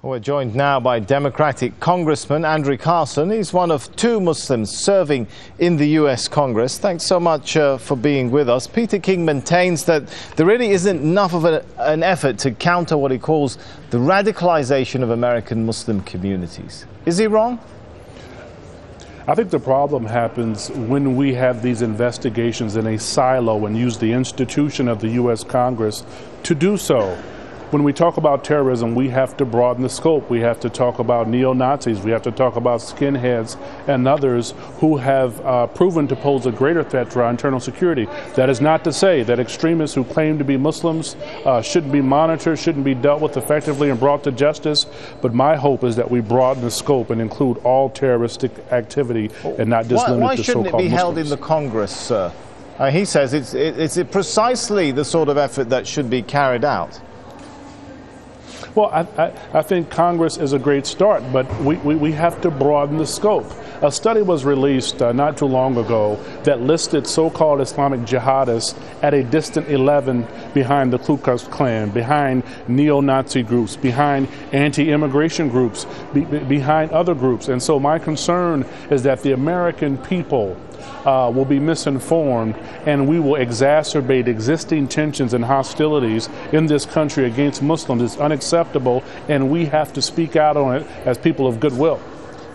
We're joined now by Democratic Congressman André Carson. He's one of two Muslims serving in the U.S. Congress. Thanks so much for being with us. Peter King maintains that there really isn't enough of an effort to counter what he calls the radicalization of American Muslim communities. Is he wrong? I think the problem happens when we have these investigations in a silo and use the institution of the U.S. Congress to do so. When we talk about terrorism, we have to broaden the scope. We have to talk about neo-Nazis. We have to talk about skinheads and others who have proven to pose a greater threat to our internal security. That is not to say that extremists who claim to be Muslims shouldn't be monitored, shouldn't be dealt with effectively and brought to justice. But my hope is that we broaden the scope and include all terroristic activity and not just limit to so-called Muslims. Why shouldn't it be held in the Congress, sir? He says it's precisely the sort of effort that should be carried out. Well, I think Congress is a great start, but we have to broaden the scope. A study was released not too long ago that listed so-called Islamic jihadists at a distant 11 behind the Ku Klux Klan, behind neo-Nazi groups, behind anti-immigration groups, behind other groups. And so my concern is that the American people will be misinformed, and we will exacerbate existing tensions and hostilities in this country against Muslims. It's unacceptable, and we have to speak out on it as people of goodwill.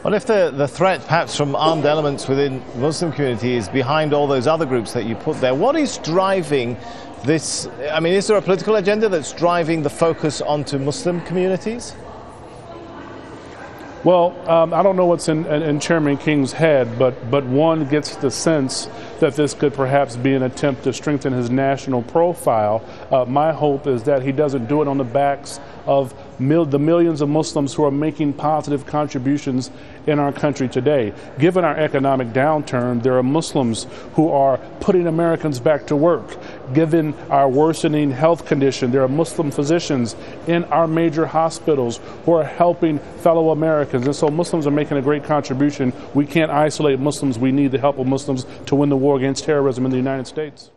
Well, if the threat perhaps from armed elements within the Muslim community is behind all those other groups that you put there, what is driving this? I mean, is there a political agenda that's driving the focus onto Muslim communities? Well, I don't know what's in Chairman King's head, but one gets the sense that this could perhaps be an attempt to strengthen his national profile. My hope is that he doesn't do it on the backs of the millions of Muslims who are making positive contributions in our country today. Given our economic downturn, there are Muslims who are putting Americans back to work. Given our worsening health condition, there are Muslim physicians in our major hospitals who are helping fellow Americans. And so Muslims are making a great contribution. We can't isolate Muslims. We need the help of Muslims to win the war against terrorism in the United States.